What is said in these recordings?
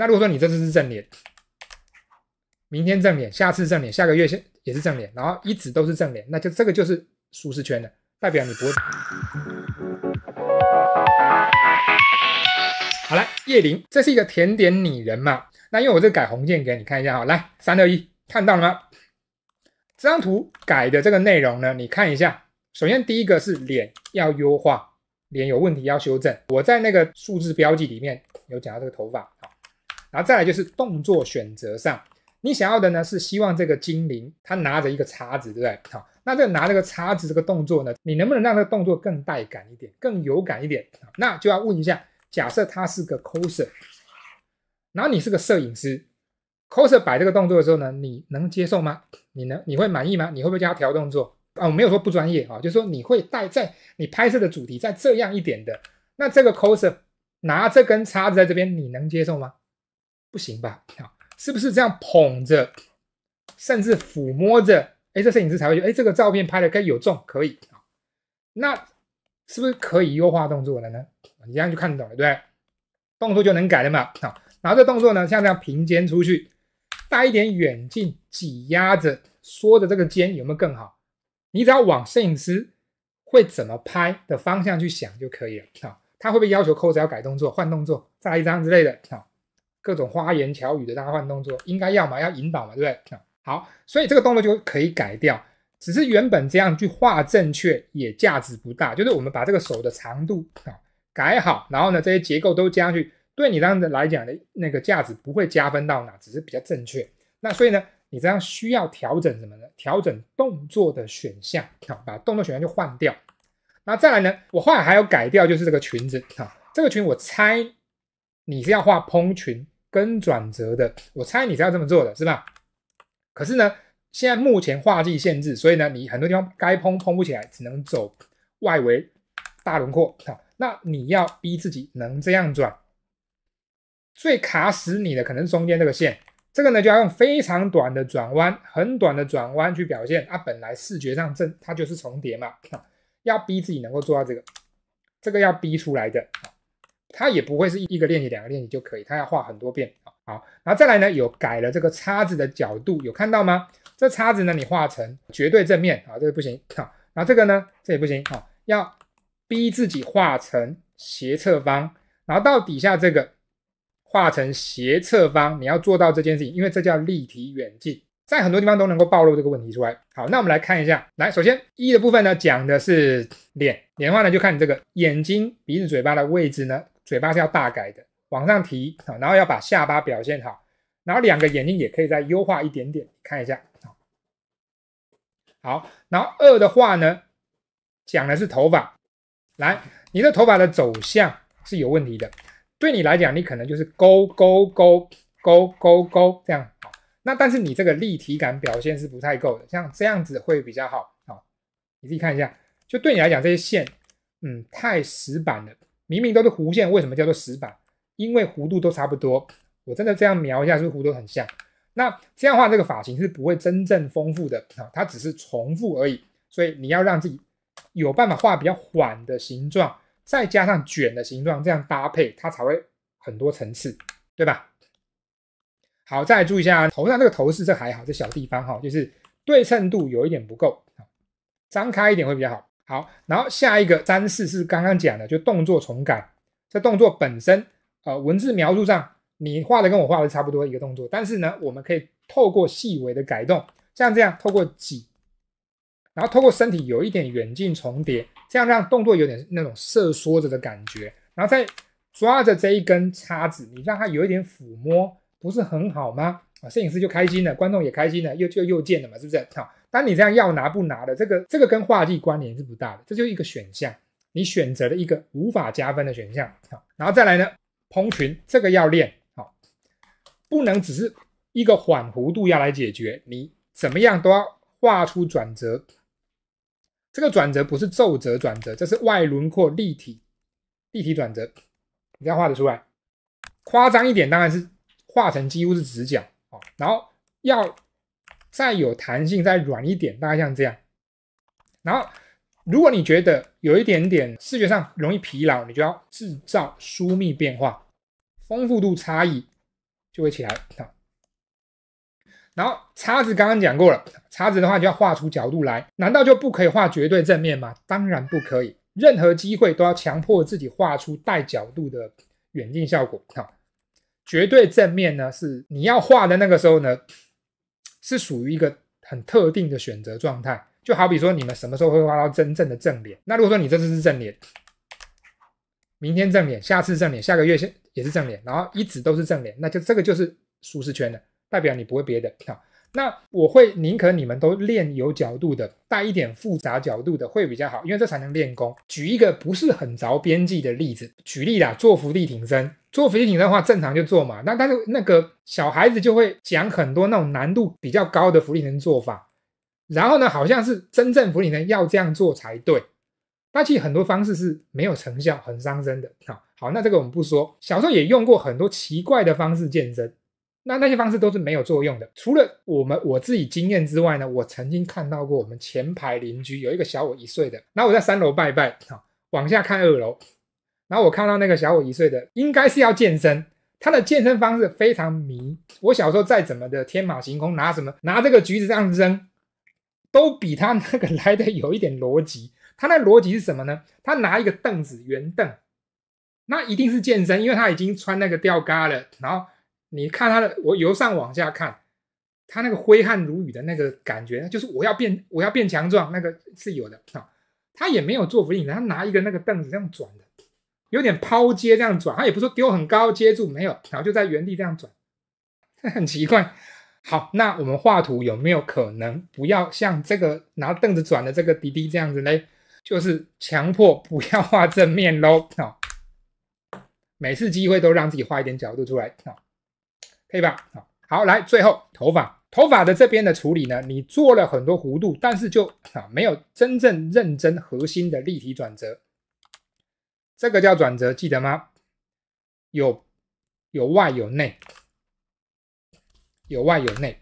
那如果說你這次是正臉，明天正臉，下次正臉，下個月也是正臉，然後一直都是正臉，那就这個就是舒適圈了，代表你不会。好了，葉靈，這是一個甜點擬人嘛？那因為我這改紅鍵給你看一下哈，來3、2、1，看到了嗎？這張圖改的這個內容呢，你看一下。首先第一個是臉要優化，臉有問題要修正。我在那個數字標記裡面有講到這個頭髮，好，然後再來就是動作選擇上，你想要的呢是希望這個精靈他拿着一個叉子，對不對？好，那這個拿這個叉子這個動作呢，你能不能讓這個動作更帶感一點，更有感一點？那就要問一下，假設他是個 coser， 然後你是個攝影師 ，coser 擺這個動作的時候呢，你能接受嗎？你會滿意嗎？你會不會叫他調動作？我沒有說不專業啊，就是說你會帶在你拍攝的主題再這樣一點的，那這個 coser 拿這根叉子在這邊，你能接受嗎？不行吧？是不是這樣捧着，甚至撫摸着，這攝影師才會覺得，這個照片拍的可以有重，可以。那是不是可以優化動作了呢？你這樣就看懂了，對不對？動作就能改了嘛。然後這動作呢，像這樣平肩出去，帶一點遠近，擠壓着，縮着這個肩，有沒有更好？你只要往攝影師會怎麼拍的方向去想就可以了。他會不會要求 coser 要改動作、換動作、再來一張之類的？各種花言巧語的讓他換動作，應該要嘛，要引導嘛，對不對？好，所以這個動作就可以改掉。只是原本這樣去畫正確也價值不大，就是我們把這個手的長度改好，然後呢這些結構都加上去，對你這樣子來講的那個價值不會加分到哪，只是比較正確。那所以呢，你這樣需要調整什麼呢？調整動作的選項，把動作選項就換掉。那再來呢，我後來還有改掉，就是這個裙子。這個裙我猜你是要畫蓬裙跟轉折的，我猜你是要這麼做的，是吧？可是呢，現在目前畫技限制，所以呢，你很多地方該蓬不起來，只能走外圍大輪廓。那你要逼自己能這樣轉，最卡死你的可能是中間這個線。這個呢就要用非常短的轉彎，很短的轉彎去表現。本來視覺上它就是重疊嘛，要逼自己能夠做到這個，這個要逼出來的。它也不會是一個練習、兩個練習就可以，它要畫很多遍。好，然後再來呢，有改了這個叉子的角度，有看到嗎？這叉子呢，你畫成絕對正面，這個不行。然後這個呢，這也不行。要逼自己畫成斜側方，然後到底下這個。畫成斜側方，你要做到這件事情，因為這叫立體遠近，在很多地方都能夠暴露這個問題出來。好，那我們來看一下，來，首先一的部分呢，講的是臉的話呢，就看你這個眼睛、鼻子、嘴巴的位置呢，嘴巴是要大改的，往上提，然後要把下巴表現好，然後兩個眼睛也可以再優化一點點，看一下。好，然後2的話呢，講的是頭髮，來，你的頭髮的走向是有問題的。對你來講，你可能就是勾勾勾勾勾勾這樣，好，那但是你這個立體感表現是不太夠的，像這樣子會比較好，好，你自己看一下，就對你來講這些線，太死板了，明明都是弧線，為什麼叫做死板？因為弧度都差不多，我真的這樣描一下，是不是弧度很像？那這樣畫這個髮型是不會真正豐富的，它只是重複而已，所以你要讓自己有辦法畫比較緩的形狀。再加上捲的形狀，這樣搭配它才會很多層次，對吧？好，再來注意一下頭上這個頭飾，這還好，這小地方哈，就是對稱度有一點不夠，張開一點會比較好。好，然後下一個3、4是剛剛講的，就動作重改。這動作本身，文字描述上你畫的跟我畫的差不多一個動作，但是呢，我們可以透過細微的改動，像這樣透過擠，然後透過身體有一點遠近重疊。這樣讓動作有點那種瑟縮着的感覺，然後再抓着這一根叉子，你讓它有一點撫摸，不是很好嗎？攝影師就開心了，觀眾也開心了，又見了嘛，是不是？好，當你這樣要拿不拿的，這個跟畫技關聯是不大的，這就是一個選項，你選擇了一個無法加分的選項。好，然後再來呢，蓬裙這個要練，好，不能只是一個緩弧度要來解決，你怎麼樣都要畫出轉折。這個轉折不是皺褶轉折，這是外輪廓立體轉折，你要畫得出來。誇張一點，當然是畫成幾乎是直角，然後要再有彈性，再軟一點，大概像這樣。然後，如果你覺得有一點點視覺上容易疲勞，你就要製造疏密變化，豐富度差異就會起來。然後叉子剛剛講過了，叉子的話就要畫出角度來，難道就不可以畫絕對正面嗎？當然不可以，任何機會都要強迫自己畫出帶角度的遠近效果。絕對正面呢，是你要畫的那個時候呢，是屬於一個很特定的選擇狀態。就好比說你們什麼時候會畫到真正的正臉？那如果說你這次是正臉，明天正臉，下次正臉，下個月也是正臉，然後一直都是正臉，那就這個就是舒適圈了，代表你不會別的。那我會寧可你們都練有角度的，帶一點複雜角度的會比較好，因為這才能練功。舉一個不是很着邊際的例子，舉例啦，做伏地挺身。做伏地挺身的話，正常就做嘛。但是那個小孩子就會講很多那種難度比較高的伏地挺身做法，然後呢，好像是真正伏地挺身要這樣做才對。那其實很多方式是沒有成效，很傷身的。好，那這個我們不說。小時候也用過很多奇怪的方式健身。那些方式都是沒有作用的，除了我自己經驗之外呢，我曾經看到過我們前排鄰居有一個小我1歲的，然後我在3樓拜拜，往下看2樓，然後我看到那個小我1歲的，應該是要健身，他的健身方式非常迷。我小時候再怎麼的天馬行空，拿這個橘子這樣扔，都比他那個來的有一點邏輯。他那邏輯是什麼呢？他拿一個凳子，圓凳，那一定是健身，因為他已經穿那個吊嘎了，然後你看他的，我由上往下看，他那個揮汗如雨的那個感覺，就是我要變強壯，那個是有的。他也沒有做伏地挺身，他拿一個那個凳子這樣轉的，有點拋接這樣轉，他也不是說丟很高接住，沒有，然後就在原地這樣轉，很奇怪。好，那我們畫圖有沒有可能不要像這個拿凳子轉的這個弟弟這樣子呢？就是強迫不要畫正面咯。每次機會都讓自己畫一點角度出來。可以吧？好，來，最後頭髮的這邊的處理呢，你做了很多弧度，但是就沒有真正認真核心的立體轉折。這個叫轉折，記得嗎？有外有內，有外有內，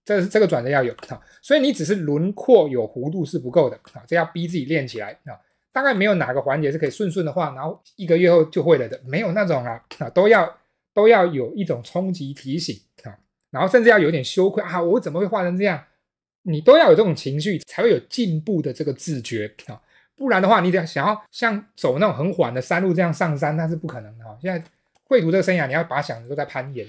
這個轉折要有。所以你只是輪廓有弧度是不夠的，這要逼自己練起來。大概沒有哪個環節是可以順順的畫，然後1個月後就會了的，沒有那種都要有一種衝擊提醒，然後甚至要有點羞愧啊，我怎麼會畫成這樣？你都要有這種情緒，才會有進步的這個自覺。不然的話，你想要像走那種很緩的山路這樣上山，那是不可能的。現在繪圖這個生涯，你要把它想的都在攀岩。